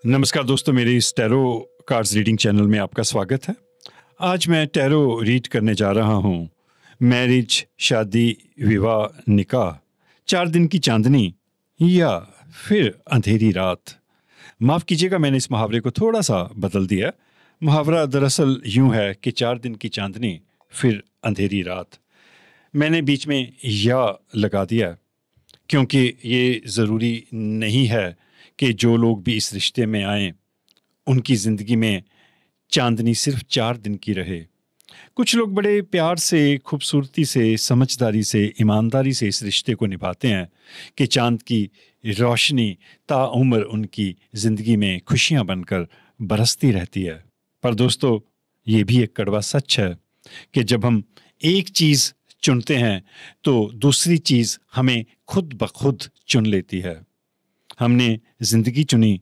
नमस्कार दोस्तों, मेरे इस टैरो कार्ड्स रीडिंग चैनल में आपका स्वागत है। आज मैं टैरो रीड करने जा रहा हूँ। मैरिज, शादी, विवाह, निकाह, 4 दिन की चांदनी या फिर अंधेरी रात। माफ़ कीजिएगा, मैंने इस मुहावरे को थोड़ा सा बदल दिया। मुहावरा दरअसल यूँ है कि 4 दिन की चांदनी फिर अंधेरी रात। मैंने बीच में या लगा दिया क्योंकि ये ज़रूरी नहीं है कि जो लोग भी इस रिश्ते में आएं उनकी ज़िंदगी में चांदनी सिर्फ 4 दिन की रहे। कुछ लोग बड़े प्यार से, खूबसूरती से, समझदारी से, ईमानदारी से इस रिश्ते को निभाते हैं कि चांद की रोशनी ताउम्र उनकी ज़िंदगी में खुशियां बनकर बरसती रहती है। पर दोस्तों, ये भी एक कड़वा सच है कि जब हम एक चीज़ चुनते हैं तो दूसरी चीज़ हमें खुद ब खुद चुन लेती है। हमने ज़िंदगी चुनी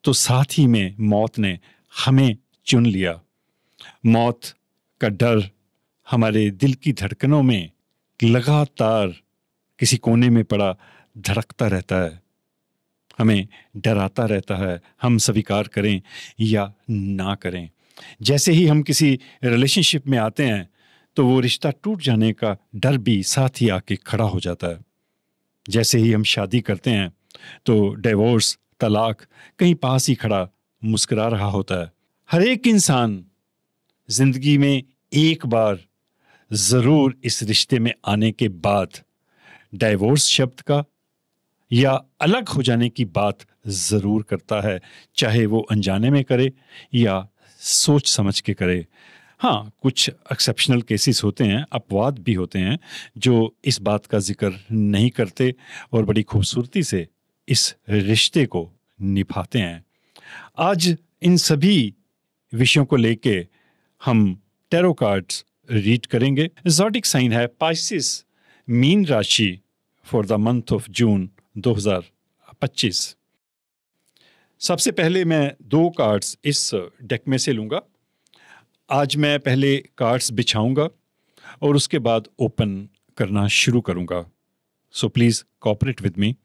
तो साथ ही में मौत ने हमें चुन लिया। मौत का डर हमारे दिल की धड़कनों में लगातार किसी कोने में पड़ा धड़कता रहता है, हमें डराता रहता है, हम स्वीकार करें या ना करें। जैसे ही हम किसी रिलेशनशिप में आते हैं तो वो रिश्ता टूट जाने का डर भी साथ ही आके खड़ा हो जाता है। जैसे ही हम शादी करते हैं तो डिवोर्स, तलाक कहीं पास ही खड़ा मुस्कुरा रहा होता है। हर एक इंसान जिंदगी में एक बार जरूर इस रिश्ते में आने के बाद डिवोर्स शब्द का या अलग हो जाने की बात जरूर करता है, चाहे वो अनजाने में करे या सोच समझ के करे। हाँ, कुछ एक्सेप्शनल केसेस होते हैं, अपवाद भी होते हैं जो इस बात का जिक्र नहीं करते और बड़ी खूबसूरती से इस रिश्ते को निभाते हैं। आज इन सभी विषयों को लेके हम टैरो कार्ड्स रीड करेंगे। ज़ोडिक साइन है पाइसिस, मीन राशि for the month of June 2025। सबसे पहले मैं 2 कार्ड्स इस डेक में से लूँगा। आज मैं पहले कार्ड्स बिछाऊंगा और उसके बाद ओपन करना शुरू करूंगा। So please cooperate with me.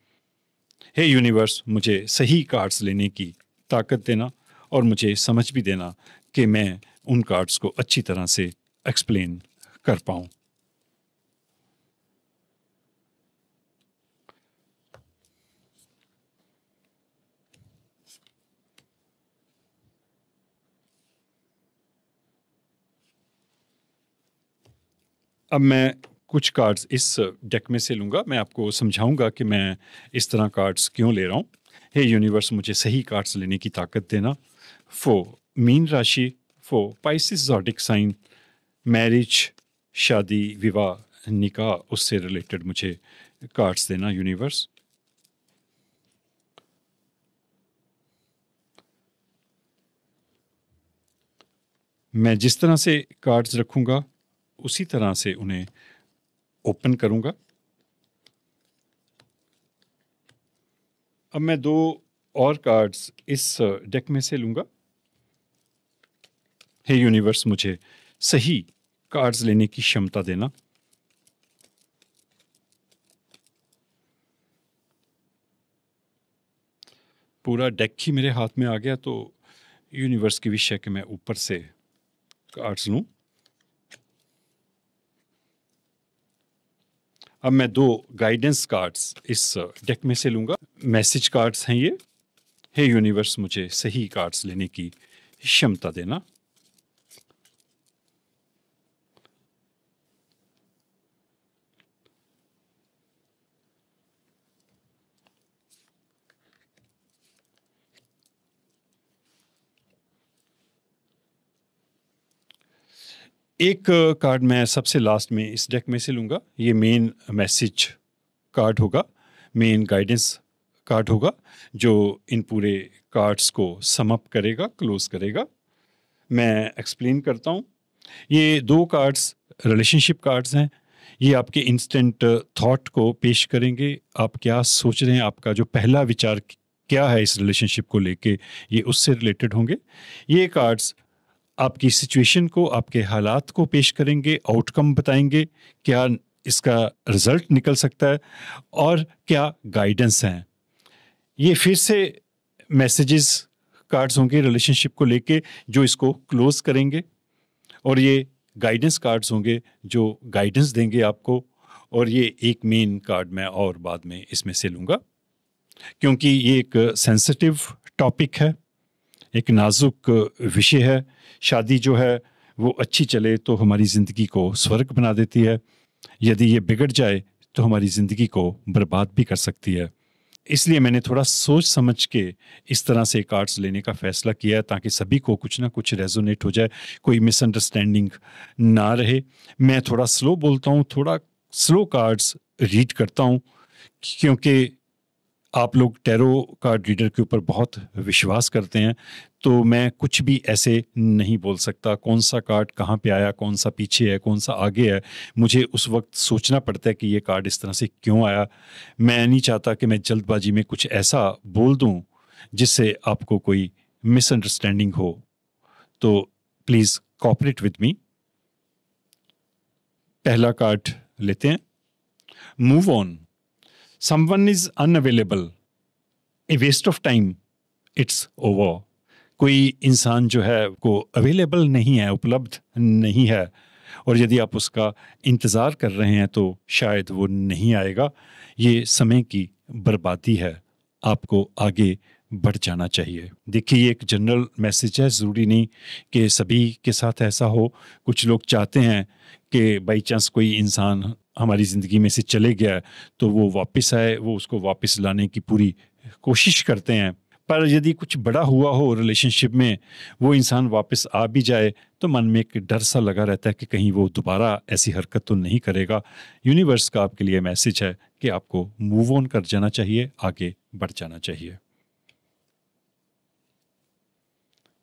Hey universe, मुझे सही कार्ड्स लेने की ताकत देना और मुझे समझ भी देना कि मैं उन कार्ड्स को अच्छी तरह से एक्सप्लेन कर पाऊँ। अब मैं कुछ कार्ड्स इस डेक में से लूँगा। मैं आपको समझाऊंगा कि मैं इस तरह कार्ड्स क्यों ले रहा हूँ। हे यूनिवर्स, मुझे सही कार्ड्स लेने की ताकत देना। फॉर मीन राशि, for Pisces zodiac sign, marriage, शादी, विवाह, निकाह, उससे रिलेटेड मुझे कार्ड्स देना यूनिवर्स। मैं जिस तरह से कार्ड्स रखूँगा उसी तरह से उन्हें ओपन करूंगा। अब मैं 2 और कार्ड्स इस डेक में से लूंगा। हे यूनिवर्स, मुझे सही कार्ड्स लेने की क्षमता देना। पूरा डेक ही मेरे हाथ में आ गया तो यूनिवर्स की विश है कि मैं ऊपर से कार्ड्स लूं। अब मैं 2 गाइडेंस कार्ड्स इस डेक में से लूंगा। मैसेज कार्ड्स हैं ये। हे यूनिवर्स, मुझे सही कार्ड्स लेने की क्षमता देना। एक कार्ड मैं सबसे लास्ट में इस डेक में से लूँगा। ये मेन मैसेज कार्ड होगा, मेन गाइडेंस कार्ड होगा जो इन पूरे कार्ड्स को सम अप करेगा, क्लोज करेगा। मैं एक्सप्लेन करता हूँ। ये 2 कार्ड्स रिलेशनशिप कार्ड्स हैं। ये आपके इंस्टेंट थॉट को पेश करेंगे। आप क्या सोच रहे हैं, आपका जो पहला विचार क्या है इस रिलेशनशिप को लेके, ये उससे रिलेटेड होंगे। ये कार्ड्स आपकी सिचुएशन को, आपके हालात को पेश करेंगे, आउटकम बताएंगे, क्या इसका रिजल्ट निकल सकता है और क्या गाइडेंस हैं। ये फिर से मैसेजेस कार्ड्स होंगे रिलेशनशिप को लेके जो इसको क्लोज करेंगे, और ये गाइडेंस कार्ड्स होंगे जो गाइडेंस देंगे आपको, और ये एक मेन कार्ड मैं और बाद में इसमें से लूँगा, क्योंकि ये एक सेंसिटिव टॉपिक है, एक नाजुक विषय है। शादी जो है वो अच्छी चले तो हमारी ज़िंदगी को स्वर्ग बना देती है, यदि ये बिगड़ जाए तो हमारी ज़िंदगी को बर्बाद भी कर सकती है। इसलिए मैंने थोड़ा सोच समझ के इस तरह से कार्ड्स लेने का फ़ैसला किया है, ताकि सभी को कुछ ना कुछ रेजोनेट हो जाए, कोई मिसअंडरस्टैंडिंग ना रहे। मैं थोड़ा स्लो बोलता हूँ, थोड़ा स्लो कार्ड्स रीड करता हूँ, क्योंकि आप लोग टैरो कार्ड रीडर के ऊपर बहुत विश्वास करते हैं, तो मैं कुछ भी ऐसे नहीं बोल सकता। कौन सा कार्ड कहाँ पे आया, कौन सा पीछे है, कौन सा आगे है, मुझे उस वक्त सोचना पड़ता है कि ये कार्ड इस तरह से क्यों आया। मैं नहीं चाहता कि मैं जल्दबाजी में कुछ ऐसा बोल दूं जिससे आपको कोई मिसअंडरस्टैंडिंग हो, तो प्लीज़ कोऑपरेट विद मी। पहला कार्ड लेते हैं, move on. Someone is unavailable, a waste of time, it's over. कोई इंसान जो है वो अवेलेबल नहीं है, उपलब्ध नहीं है, और यदि आप उसका इंतज़ार कर रहे हैं तो शायद वो नहीं आएगा। ये समय की बर्बादी है, आपको आगे बढ़ जाना चाहिए। देखिए, ये एक जनरल मैसेज है, ज़रूरी नहीं कि सभी के साथ ऐसा हो। कुछ लोग चाहते हैं कि बाई चांस कोई इंसान हमारी ज़िंदगी में से चले गया है तो वो वापस आए, वो उसको वापस लाने की पूरी कोशिश करते हैं। पर यदि कुछ बड़ा हुआ हो रिलेशनशिप में, वो इंसान वापस आ भी जाए तो मन में एक डर सा लगा रहता है कि कहीं वो दोबारा ऐसी हरकत तो नहीं करेगा। यूनिवर्स का आपके लिए मैसेज है कि आपको मूव ऑन कर जाना चाहिए, आगे बढ़ जाना चाहिए।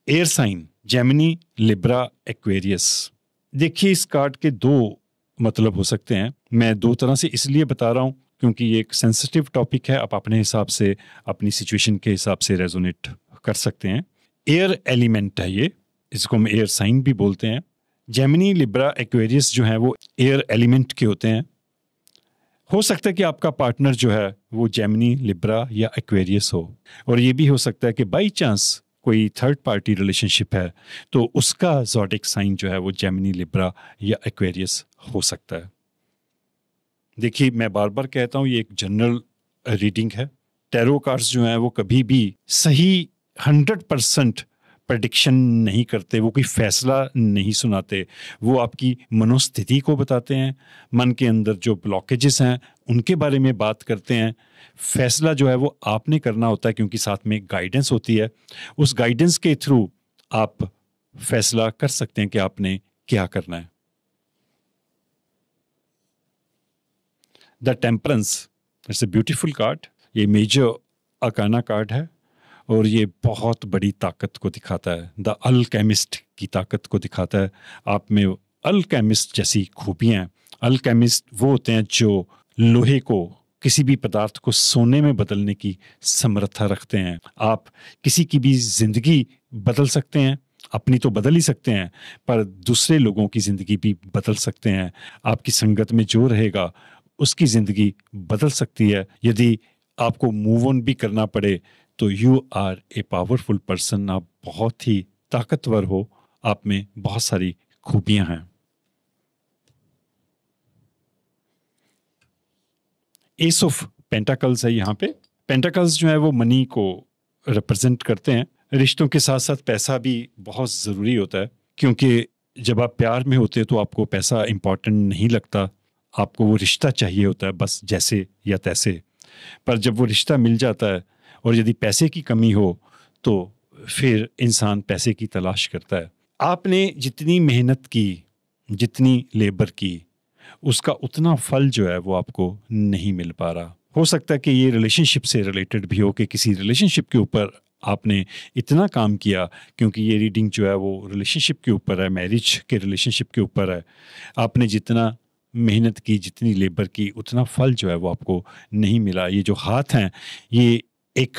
Air sign, Gemini, Libra, Aquarius. देखिए, इस कार्ड के दो मतलब हो सकते हैं। मैं दो तरह से इसलिए बता रहा हूँ क्योंकि ये एक सेंसिटिव टॉपिक है, आप अपने हिसाब से, अपनी सिचुएशन के हिसाब से रेजोनेट कर सकते हैं। एयर एलिमेंट है ये, इसको हम एयर साइन भी बोलते हैं। जेमिनी, लिब्रा, एक्वेरियस जो है वो एयर एलिमेंट के होते हैं। हो सकता है कि आपका पार्टनर जो है वो जेमिनी, लिब्रा या एक्वेरियस हो, और ये भी हो सकता है कि बाई चांस कोई थर्ड पार्टी रिलेशनशिप है तो उसका ज़ोडिक साइन जो है वो जेमिनी, लिब्रा या एक्वेरियस हो सकता है। देखिए, मैं बार बार कहता हूँ, ये एक जनरल रीडिंग है। टैरो कार्ड्स जो हैं वो कभी भी सही 100% प्रडिक्शन नहीं करते, वो कोई फैसला नहीं सुनाते, वो आपकी मनोस्थिति को बताते हैं, मन के अंदर जो ब्लॉकेजेस हैं उनके बारे में बात करते हैं। फैसला जो है वो आपने करना होता है, क्योंकि साथ में गाइडेंस होती है। उस गाइडेंस के थ्रू आप फैसला कर सकते हैं कि आपने क्या करना है। The temperance, it's a beautiful card. ये मेजर अकाना कार्ड है और ये बहुत बड़ी ताकत को दिखाता है। द अल्केमिस्ट की ताकत को दिखाता है। आप में अल्केमिस्ट जैसी खूबियाँ हैं। अल्केमिस्ट वो होते हैं जो लोहे को, किसी भी पदार्थ को सोने में बदलने की समर्था रखते हैं। आप किसी की भी ज़िंदगी बदल सकते हैं, अपनी तो बदल ही सकते हैं, पर दूसरे लोगों की ज़िंदगी भी बदल सकते हैं। आपकी संगत में जो रहेगा उसकी ज़िंदगी बदल सकती है। यदि आपको मूव ऑन भी करना पड़े तो you are a powerful person. आप बहुत ही ताकतवर हो, आप में बहुत सारी खूबियां हैं। एस ऑफ पेंटाकल्स है यहाँ पे। पेंटाकल्स जो है वो मनी को रिप्रेजेंट करते हैं। रिश्तों के साथ साथ पैसा भी बहुत ज़रूरी होता है, क्योंकि जब आप प्यार में होते हैं तो आपको पैसा इम्पॉर्टेंट नहीं लगता, आपको वो रिश्ता चाहिए होता है, बस जैसे या तैसे। पर जब वो रिश्ता मिल जाता है और यदि पैसे की कमी हो तो फिर इंसान पैसे की तलाश करता है। आपने जितनी मेहनत की, जितनी लेबर की, उसका उतना फल जो है वो आपको नहीं मिल पा रहा। हो सकता है कि ये रिलेशनशिप से रिलेटेड भी हो, कि किसी रिलेशनशिप के ऊपर आपने इतना काम किया, क्योंकि ये रीडिंग जो है वो रिलेशनशिप के ऊपर है, मैरिज के रिलेशनशिप के ऊपर है। आपने जितना मेहनत की, जितनी लेबर की, उतना फल जो है वो आपको नहीं मिला। ये जो हाथ हैं, ये एक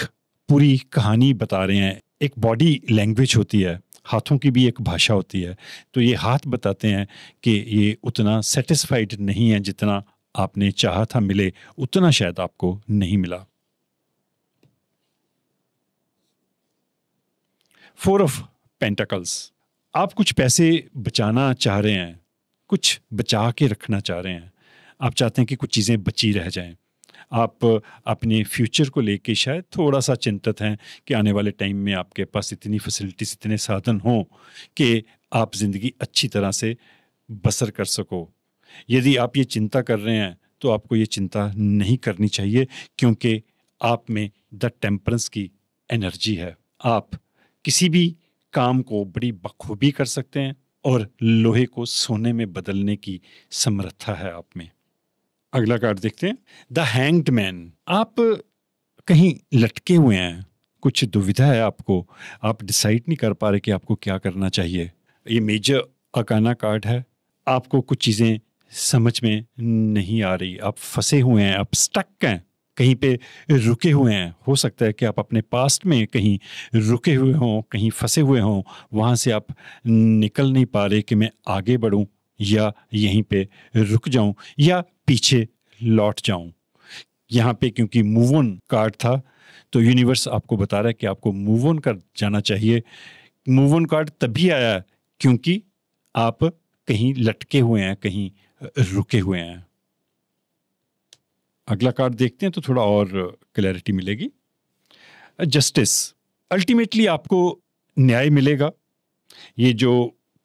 पूरी कहानी बता रहे हैं। एक बॉडी लैंग्वेज होती है, हाथों की भी एक भाषा होती है। तो ये हाथ बताते हैं कि ये उतना सेटिस्फाइड नहीं है, जितना आपने चाहा था मिले उतना शायद आपको नहीं मिला। फोर ऑफ पेंटाकल्स, आप कुछ पैसे बचाना चाह रहे हैं, कुछ बचा के रखना चाह रहे हैं, आप चाहते हैं कि कुछ चीज़ें बची रह जाएं। आप अपने फ्यूचर को लेके शायद थोड़ा सा चिंतित हैं कि आने वाले टाइम में आपके पास इतनी फैसिलिटीज, इतने साधन हों कि आप ज़िंदगी अच्छी तरह से बसर कर सको। यदि आप ये चिंता कर रहे हैं तो आपको ये चिंता नहीं करनी चाहिए, क्योंकि आप में द टेम्परेंस की एनर्जी है। आप किसी भी काम को बड़ी बखूबी कर सकते हैं और लोहे को सोने में बदलने की समर्था है आप में। अगला कार्ड देखते हैं, द हैंग्ड मैन। आप कहीं लटके हुए हैं, कुछ दुविधा है आपको, आप डिसाइड नहीं कर पा रहे कि आपको क्या करना चाहिए। ये मेजर अकाना कार्ड है। आपको कुछ चीज़ें समझ में नहीं आ रही, आप फंसे हुए हैं, आप स्टक हैं, कहीं पे रुके हुए हैं। हो सकता है कि आप अपने पास्ट में कहीं रुके हुए हों, कहीं फंसे हुए हों, वहाँ से आप निकल नहीं पा रहे कि मैं आगे बढ़ूँ या यहीं पे रुक जाऊं या पीछे लौट जाऊं। यहाँ पे क्योंकि मूव ऑन कार्ड था तो यूनिवर्स आपको बता रहा है कि आपको मूव ऑन कर जाना चाहिए। मूव ऑन कार्ड तभी आया क्योंकि आप कहीं लटके हुए हैं, कहीं रुके हुए हैं। अगला कार्ड देखते हैं तो थोड़ा और क्लैरिटी मिलेगी। जस्टिस, अल्टीमेटली आपको न्याय मिलेगा। ये जो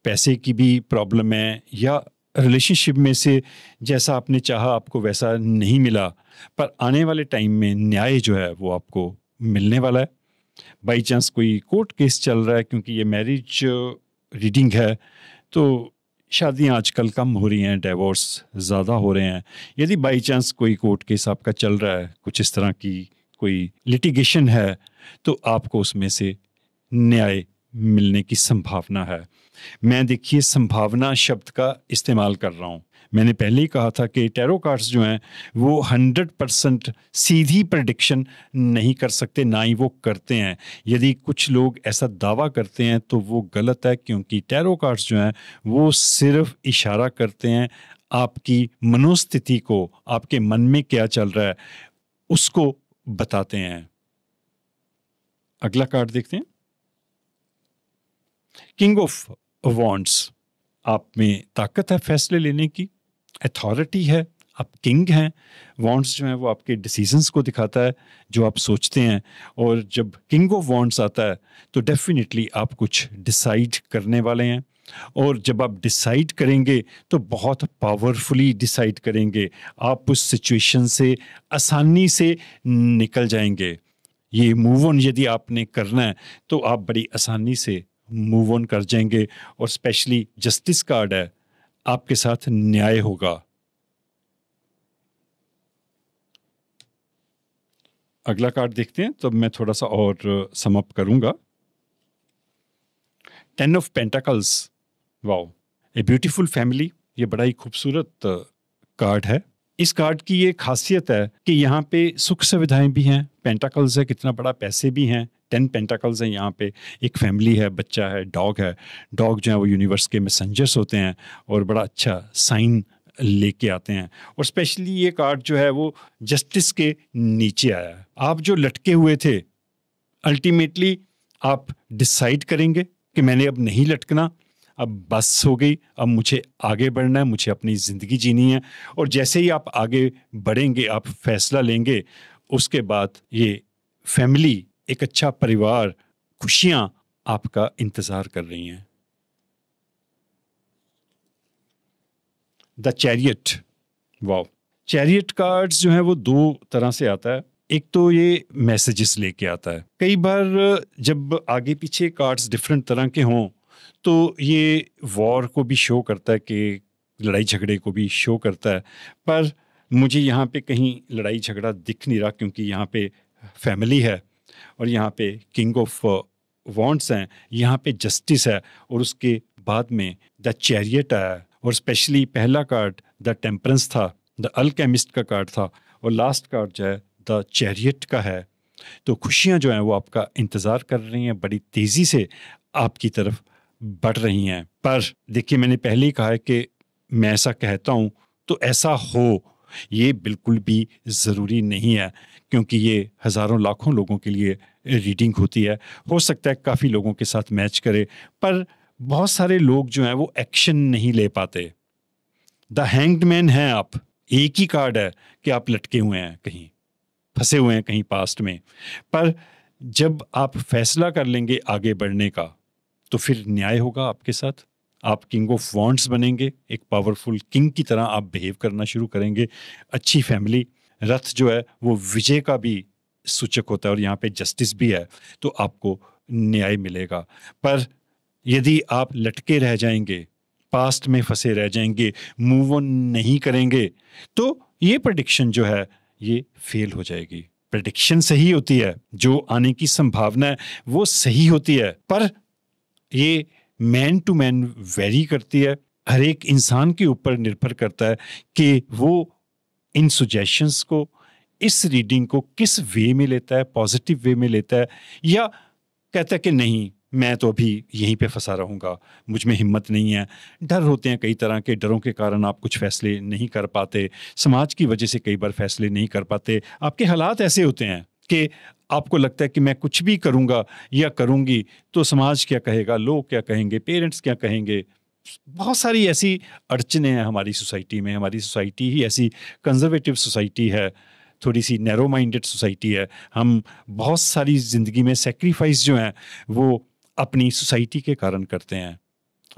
पैसे की भी प्रॉब्लम है या रिलेशनशिप में से जैसा आपने चाहा आपको वैसा नहीं मिला, पर आने वाले टाइम में न्याय जो है वो आपको मिलने वाला है। बाई चांस कोई कोर्ट केस चल रहा है, क्योंकि ये मैरिज रीडिंग है तो शादियां आजकल कम हो रही हैं, डिवोर्स ज़्यादा हो रहे हैं। यदि बाई चांस कोई कोर्ट केस आपका चल रहा है, कुछ इस तरह की कोई लिटिगेशन है, तो आपको उसमें से न्याय मिलने की संभावना है। मैं देखिए संभावना शब्द का इस्तेमाल कर रहा हूँ। मैंने पहले ही कहा था कि टैरो कार्ड्स जो हैं वो 100% सीधी प्रेडिक्शन नहीं कर सकते, ना ही वो करते हैं। यदि कुछ लोग ऐसा दावा करते हैं तो वो गलत है, क्योंकि टैरो कार्ड्स जो हैं वो सिर्फ इशारा करते हैं आपकी मनोस्थिति को, आपके मन में क्या चल रहा है उसको बताते हैं। अगला कार्ड देखते हैं, किंग ऑफ वॉन्ड्स। आप में ताकत है फैसले लेने की, अथॉरिटी है, आप किंग हैं। वॉन्ड्स जो है वो आपके डिसीजंस को दिखाता है, जो आप सोचते हैं। और जब किंग ऑफ वॉन्ड्स आता है तो डेफिनेटली आप कुछ डिसाइड करने वाले हैं। और जब आप डिसाइड करेंगे तो बहुत पावरफुली डिसाइड करेंगे, आप उस सिचुएशन से आसानी से निकल जाएंगे। ये मूव ऑन यदि आपने करना है तो आप बड़ी आसानी से मूव ऑन कर जाएंगे। और स्पेशली जस्टिस कार्ड है, आपके साथ न्याय होगा। अगला कार्ड देखते हैं तो मैं थोड़ा सा और सम अप करूंगा। 10 of pentacles, wow, a beautiful family. ये बड़ा ही खूबसूरत कार्ड है। इस कार्ड की ये खासियत है कि यहाँ पे सुख सुविधाएं भी हैं, पेंटाकल्स है, कितना बड़ा पैसे भी हैं। 10 पेंटाकल्स हैं यहाँ पे, एक फैमिली है, बच्चा है, डॉग है। डॉग जो है वो यूनिवर्स के मैसेंजर्स होते हैं और बड़ा अच्छा साइन लेके आते हैं। और स्पेशली ये कार्ड जो है वो जस्टिस के नीचे आया है। आप जो लटके हुए थे, अल्टीमेटली आप डिसाइड करेंगे कि मैंने अब नहीं लटकना, अब बस हो गई, अब मुझे आगे बढ़ना है, मुझे अपनी ज़िंदगी जीनी है। और जैसे ही आप आगे बढ़ेंगे, आप फैसला लेंगे, उसके बाद ये फैमिली, एक अच्छा परिवार, खुशियां आपका इंतज़ार कर रही हैं। The chariot, wow. Chariot cards जो है वो दो तरह से आता है। एक तो ये मैसेजेस लेके आता है। कई बार जब आगे पीछे कार्ड्स डिफरेंट तरह के हों तो ये वॉर को भी शो करता है, कि लड़ाई झगड़े को भी शो करता है। पर मुझे यहाँ पे कहीं लड़ाई झगड़ा दिख नहीं रहा, क्योंकि यहाँ पे फैमिली है और यहाँ पे किंग ऑफ वॉन्ड्स हैं, यहाँ पे जस्टिस है और उसके बाद में द चैरियट आया। और स्पेशली पहला कार्ड द टेम्परेंस था, द अल्केमिस्ट का कार्ड था, और लास्ट कार्ड जो है द चैरियट का है। तो खुशियाँ जो हैं वो आपका इंतज़ार कर रही हैं, बड़ी तेज़ी से आपकी तरफ बढ़ रही हैं। पर देखिए, मैंने पहले ही कहा है कि मैं ऐसा कहता हूँ तो ऐसा हो, ये बिल्कुल भी ज़रूरी नहीं है, क्योंकि ये हज़ारों लाखों लोगों के लिए रीडिंग होती है। हो सकता है काफ़ी लोगों के साथ मैच करे, पर बहुत सारे लोग जो हैं वो एक्शन नहीं ले पाते। द हैंग्ड मैन हैं आप, एक ही कार्ड है कि आप लटके हुए हैं, कहीं फंसे हुए हैं कहीं पास्ट में। पर जब आप फैसला कर लेंगे आगे बढ़ने का, तो फिर न्याय होगा आपके साथ। आप किंग ऑफ वॉन्ड्स बनेंगे, एक पावरफुल किंग की तरह आप बिहेव करना शुरू करेंगे। अच्छी फैमिली, रथ जो है वो विजय का भी सूचक होता है, और यहाँ पे जस्टिस भी है, तो आपको न्याय मिलेगा। पर यदि आप लटके रह जाएंगे, पास्ट में फंसे रह जाएंगे, मूव ऑन नहीं करेंगे, तो ये प्रेडिक्शन जो है ये फेल हो जाएगी। प्रेडिक्शन सही होती है, जो आने की संभावना है वो सही होती है, पर ये मैन टू मैन वेरी करती है। हर एक इंसान के ऊपर निर्भर करता है कि वो इन सजेशंस को, इस रीडिंग को किस वे में लेता है, पॉजिटिव वे में लेता है, या कहता है कि नहीं मैं तो अभी यहीं पे फंसा रहूँगा, मुझ में हिम्मत नहीं है। डर होते हैं कई तरह के, डरों के कारण आप कुछ फैसले नहीं कर पाते, समाज की वजह से कई बार फैसले नहीं कर पाते। आपके हालात ऐसे होते हैं कि आपको लगता है कि मैं कुछ भी करूँगा या करूँगी तो समाज क्या कहेगा, लोग क्या कहेंगे, पेरेंट्स क्या कहेंगे। बहुत सारी ऐसी अड़चने हैं हमारी सोसाइटी में। हमारी सोसाइटी ही ऐसी कंजर्वेटिव सोसाइटी है, थोड़ी सी नैरो माइंडेड सोसाइटी है। हम बहुत सारी ज़िंदगी में सेक्रीफाइस जो हैं वो अपनी सोसाइटी के कारण करते हैं,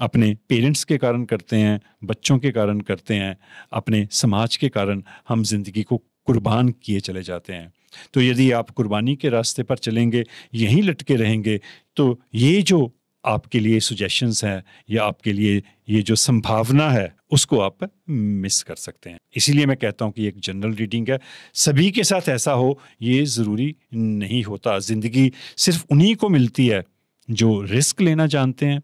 अपने पेरेंट्स के कारण करते हैं, बच्चों के कारण करते हैं, अपने समाज के कारण हम जिंदगी को कुर्बान किए चले जाते हैं। तो यदि आप कुर्बानी के रास्ते पर चलेंगे, यहीं लटके रहेंगे, तो ये जो आपके लिए सुजेशंस हैं या आपके लिए ये जो संभावना है उसको आप मिस कर सकते हैं। इसीलिए मैं कहता हूँ कि एक जनरल रीडिंग है, सभी के साथ ऐसा हो ये ज़रूरी नहीं होता। ज़िंदगी सिर्फ उन्हीं को मिलती है जो रिस्क लेना जानते हैं,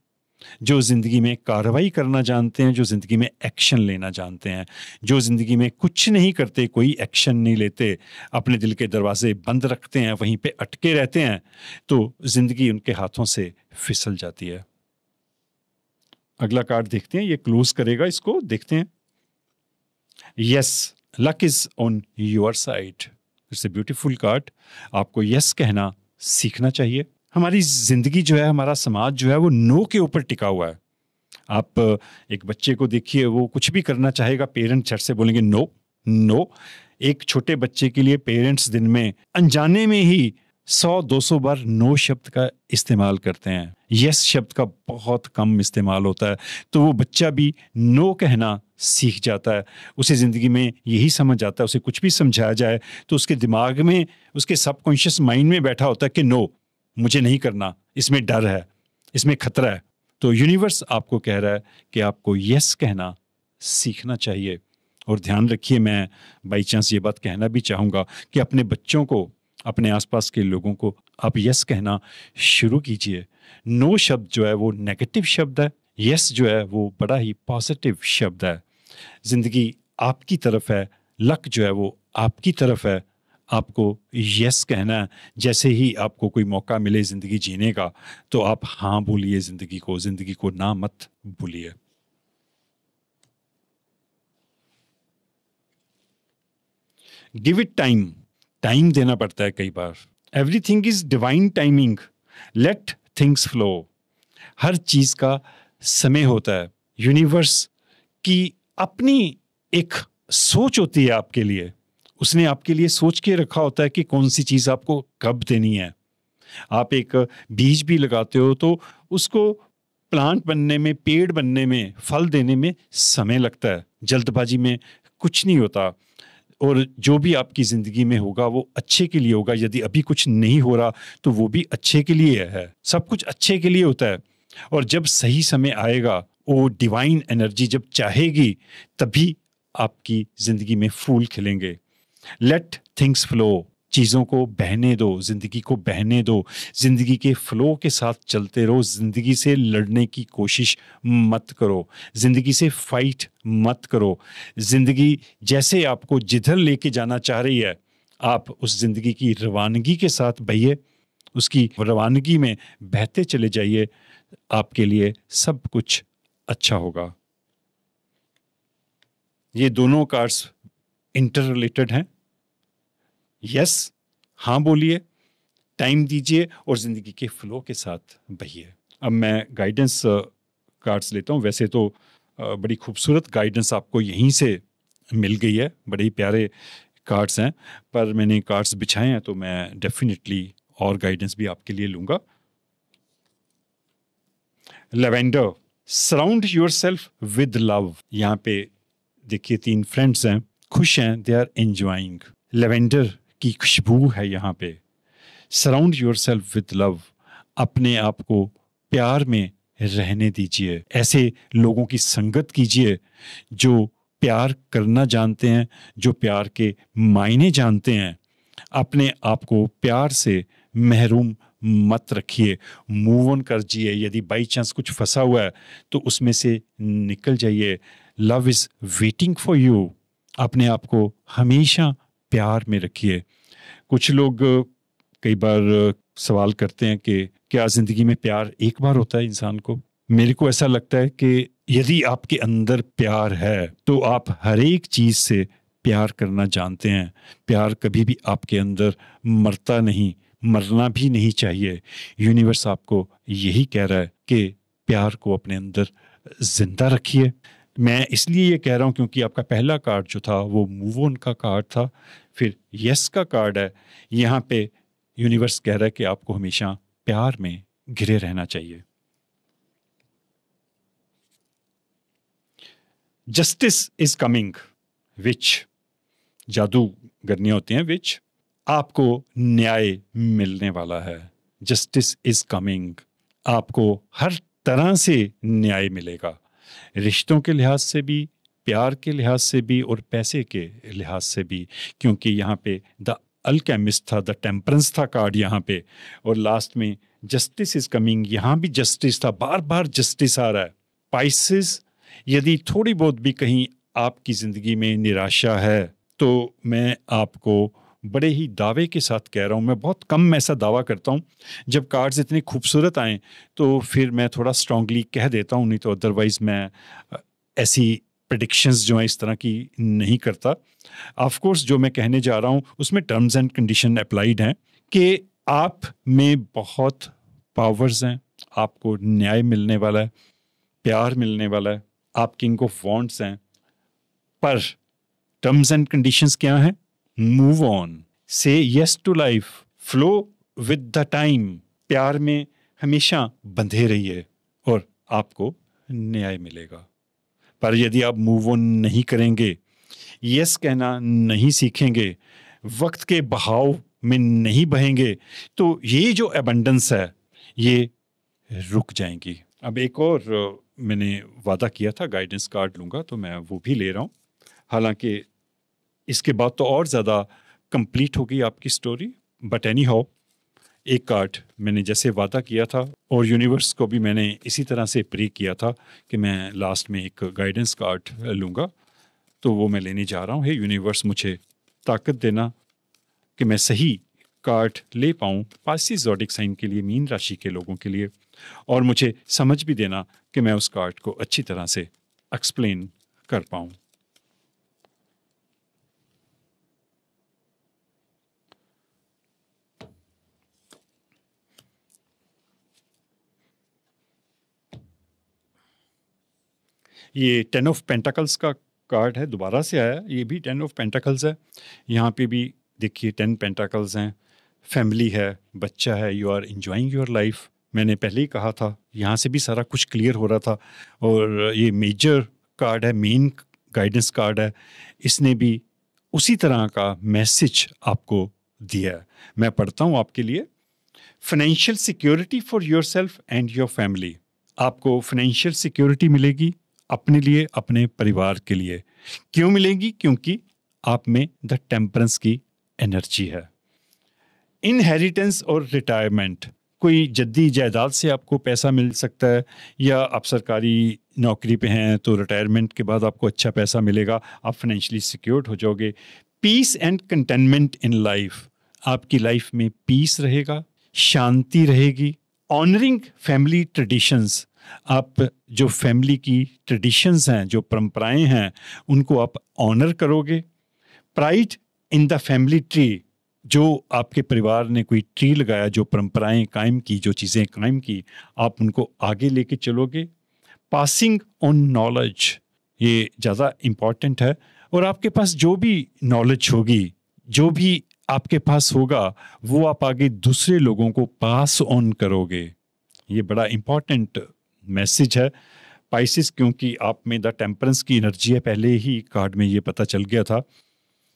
जो ज़िंदगी में कार्रवाई करना जानते हैं, जो ज़िंदगी में एक्शन लेना जानते हैं। जो ज़िंदगी में कुछ नहीं करते, कोई एक्शन नहीं लेते, अपने दिल के दरवाजे बंद रखते हैं, वहीं पे अटके रहते हैं, तो ज़िंदगी उनके हाथों से फिसल जाती है। अगला कार्ड देखते हैं, ये क्लोज करेगा इसको, देखते हैं। Yes, luck is on your side. It's a beautiful card. आपको यस कहना सीखना चाहिए। हमारी जिंदगी जो है, हमारा समाज जो है वो नो के ऊपर टिका हुआ है। आप एक बच्चे को देखिए, वो कुछ भी करना चाहेगा, पेरेंट्स झट से बोलेंगे नो नो। एक छोटे बच्चे के लिए पेरेंट्स दिन में अनजाने में ही 100-200 बार नो शब्द का इस्तेमाल करते हैं, यस शब्द का बहुत कम इस्तेमाल होता है। तो वो बच्चा भी नो कहना सीख जाता है। उसे ज़िंदगी में यही समझ आता है, उसे कुछ भी समझाया जाए तो उसके दिमाग में, उसके सबकॉन्शियस माइंड में बैठा होता है कि नो, मुझे नहीं करना, इसमें डर है, इसमें खतरा है। तो यूनिवर्स आपको कह रहा है कि आपको यस कहना सीखना चाहिए। और ध्यान रखिए, मैं बाई चांस ये बात कहना भी चाहूँगा कि अपने बच्चों को, अपने आसपास के लोगों को आप यस कहना शुरू कीजिए। नो शब्द जो है वो नेगेटिव शब्द है, यस जो है वो बड़ा ही पॉजिटिव शब्द है। ज़िंदगी आपकी तरफ है, लक जो है वो आपकी तरफ है। आपको यस कहना है। जैसे ही आपको कोई मौका मिले ज़िंदगी जीने का, तो आप हाँ बोलिए ज़िंदगी को ना मत भूलिए। गिव इट टाइम, टाइम देना पड़ता है कई बार। Everything is divine timing, let things flow. हर चीज़ का समय होता है। यूनिवर्स की अपनी एक सोच होती है आपके लिए, उसने आपके लिए सोच के रखा होता है कि कौन सी चीज़ आपको कब देनी है। आप एक बीज भी लगाते हो तो उसको प्लांट बनने में, पेड़ बनने में, फल देने में समय लगता है। जल्दबाजी में कुछ नहीं होता। और जो भी आपकी ज़िंदगी में होगा वो अच्छे के लिए होगा। यदि अभी कुछ नहीं हो रहा तो वो भी अच्छे के लिए है। सब कुछ अच्छे के लिए होता है। और जब सही समय आएगा, वो डिवाइन एनर्जी जब चाहेगी, तभी आपकी ज़िंदगी में फूल खिलेंगे। लेट थिंग्स फ्लो, चीज़ों को बहने दो, ज़िंदगी को बहने दो। ज़िंदगी के फ्लो के साथ चलते रहो। ज़िंदगी से लड़ने की कोशिश मत करो, ज़िंदगी से फाइट मत करो। ज़िंदगी जैसे आपको जिधर लेके जाना चाह रही है, आप उस ज़िंदगी की रवानगी के साथ बहिए, उसकी रवानगी में बहते चले जाइए। आपके लिए सब कुछ अच्छा होगा। ये दोनों कार्ड्स इंटर रिलेटेड हैं। यस, हाँ बोलिए, टाइम दीजिए और ज़िंदगी के फ्लो के साथ बहिए। अब मैं गाइडेंस कार्ड्स लेता हूँ। वैसे तो बड़ी खूबसूरत गाइडेंस आपको यहीं से मिल गई है, बड़े ही प्यारे कार्ड्स हैं, पर मैंने कार्ड्स बिछाए हैं तो मैं डेफिनेटली और गाइडेंस भी आपके लिए लूँगा। Lavender, surround your self with love. यहाँ पे देखिए 3 फ्रेंड्स हैं, खुश हैं, दे आर एंजॉइंग। लेवेंडर की खुशबू है यहाँ पे। Surround your self with love, अपने आप को प्यार में रहने दीजिए। ऐसे लोगों की संगत कीजिए जो प्यार करना जानते हैं, जो प्यार के मायने जानते हैं। अपने आप को प्यार से महरूम मत रखिए, मूव ऑन कर जिए। यदि बाई चांस कुछ फंसा हुआ है तो उसमें से निकल जाइए। Love is waiting for you. अपने आप को हमेशा प्यार में रखिए। कुछ लोग कई बार सवाल करते हैं कि क्या ज़िंदगी में प्यार एक बार होता है इंसान को? मेरे को ऐसा लगता है कि यदि आपके अंदर प्यार है तो आप हर एक चीज़ से प्यार करना जानते हैं। प्यार कभी भी आपके अंदर मरता नहीं, मरना भी नहीं चाहिए। यूनिवर्स आपको यही कह रहा है कि प्यार को अपने अंदर जिंदा रखिए। मैं इसलिए ये कह रहा हूँ क्योंकि आपका पहला कार्ड जो था वो मूव ऑन का कार्ड था, फिर यस का कार्ड है। यहाँ पे यूनिवर्स कह रहा है कि आपको हमेशा प्यार में घिरे रहना चाहिए। जस्टिस इज कमिंग, विच जादूगरनियाँ होती हैं, विच आपको न्याय मिलने वाला है। जस्टिस इज कमिंग, आपको हर तरह से न्याय मिलेगा, रिश्तों के लिहाज से भी, प्यार के लिहाज से भी और पैसे के लिहाज से भी। क्योंकि यहाँ पे द अल्केमिस्ट था, द टेम्परेंस था कार्ड यहाँ पे, और लास्ट में जस्टिस इज कमिंग, यहाँ भी जस्टिस था, बार बार जस्टिस आ रहा है। पाइसेस, यदि थोड़ी बहुत भी कहीं आपकी ज़िंदगी में निराशा है तो मैं आपको बड़े ही दावे के साथ कह रहा हूँ, मैं बहुत कम ऐसा दावा करता हूँ, जब कार्ड्स इतने खूबसूरत आएँ तो फिर मैं थोड़ा स्ट्रांगली कह देता हूँ, नहीं तो अदरवाइज़ मैं ऐसी प्रेडिक्शंस जो हैं इस तरह की नहीं करता। ऑफ कोर्स जो मैं कहने जा रहा हूँ उसमें टर्म्स एंड कंडीशन अप्लाइड हैं कि आप में बहुत पावर्स हैं, आपको न्याय मिलने वाला है, प्यार मिलने वाला है, आप किंग ऑफ वॉन्ट्स हैं। पर टर्म्स एंड कंडीशंस क्या हैं? Move on, say yes to life, flow with the time. प्यार में हमेशा बंधे रहिए और आपको न्याय मिलेगा। पर यदि आप मूव ऑन नहीं करेंगे, यस कहना नहीं सीखेंगे, वक्त के बहाव में नहीं बहेंगे, तो ये जो एबंडेंस है ये रुक जाएंगी। अब एक और मैंने वादा किया था गाइडेंस कार्ड लूँगा, तो मैं वो भी ले रहा हूँ। हालांकि इसके बाद तो और ज़्यादा कंप्लीट होगी आपकी स्टोरी, बट एनी हाउ एक कार्ड मैंने जैसे वादा किया था और यूनिवर्स को भी मैंने इसी तरह से प्रे किया था कि मैं लास्ट में एक गाइडेंस कार्ड लूँगा, तो वो मैं लेने जा रहा हूँ। हे यूनिवर्स, मुझे ताकत देना कि मैं सही कार्ड ले पाऊँ पाइसेस ज़ोडिएक साइन के लिए, मीन राशि के लोगों के लिए, और मुझे समझ भी देना कि मैं उस कार्ड को अच्छी तरह से एक्सप्लेन कर पाऊँ। ये 10 ऑफ पेंटाकल्स का कार्ड है, दोबारा से आया, ये भी 10 ऑफ पेंटाकल्स है। यहाँ पे भी देखिए 10 पेंटाकल्स हैं, फैमिली है, बच्चा है, you are enjoying your life. मैंने पहले ही कहा था, यहाँ से भी सारा कुछ क्लियर हो रहा था। और ये मेजर कार्ड है, मेन गाइडेंस कार्ड है, इसने भी उसी तरह का मैसेज आपको दिया है। मैं पढ़ता हूँ आपके लिए। Financial security for your self and your family. आपको फाइनेंशियल सिक्योरिटी मिलेगी अपने लिए, अपने परिवार के लिए। क्यों मिलेगी? क्योंकि आप में द टेम्परेंस की एनर्जी है। इनहेरिटेंस और रिटायरमेंट, कोई जद्दी जायदाद से आपको पैसा मिल सकता है, या आप सरकारी नौकरी पे हैं तो रिटायरमेंट के बाद आपको अच्छा पैसा मिलेगा, आप फाइनेंशियली सिक्योर्ड हो जाओगे। Peace and containment in life, आपकी लाइफ में पीस रहेगा, शांति रहेगी। ऑनरिंग फैमिली ट्रेडिशंस, आप जो फैमिली की ट्रेडिशंस हैं, जो परंपराएं हैं, उनको आप ऑनर करोगे। Pride in the family tree, जो आपके परिवार ने कोई ट्री लगाया, जो परंपराएं कायम की, जो चीज़ें कायम की, आप उनको आगे लेके चलोगे। पासिंग ऑन नॉलेज, ये ज़्यादा इम्पॉर्टेंट है। और आपके पास जो भी नॉलेज होगी, जो भी आपके पास होगा, वो आप आगे दूसरे लोगों को पास ऑन करोगे। ये बड़ा इम्पॉर्टेंट मैसेज है पाइसिस, क्योंकि आप में द टेम्परेंस की एनर्जी है, पहले ही कार्ड में ये पता चल गया था।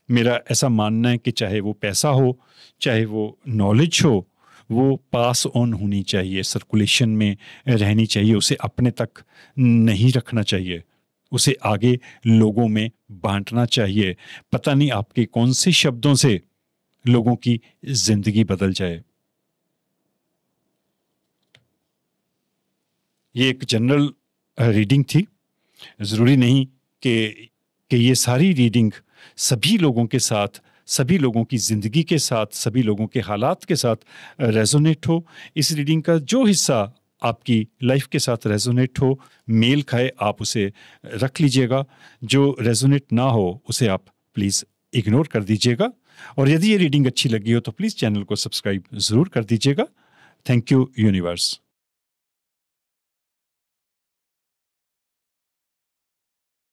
मेरा ऐसा मानना है कि चाहे वो पैसा हो, चाहे वो नॉलेज हो, वो पास ऑन होनी चाहिए, सर्कुलेशन में रहनी चाहिए, उसे अपने तक नहीं रखना चाहिए, उसे आगे लोगों में बांटना चाहिए। पता नहीं आपके कौन से शब्दों से लोगों की जिंदगी बदल जाए। ये एक जनरल रीडिंग थी, ज़रूरी नहीं कि ये सारी रीडिंग सभी लोगों के साथ, सभी लोगों की ज़िंदगी के साथ, सभी लोगों के हालात के साथ रेजोनेट हो। इस रीडिंग का जो हिस्सा आपकी लाइफ के साथ रेजोनेट हो, मेल खाए, आप उसे रख लीजिएगा। जो रेजोनेट ना हो उसे आप प्लीज़ इग्नोर कर दीजिएगा। और यदि ये रीडिंग अच्छी लगी हो तो प्लीज़ चैनल को सब्सक्राइब ज़रूर कर दीजिएगा। Thank you universe.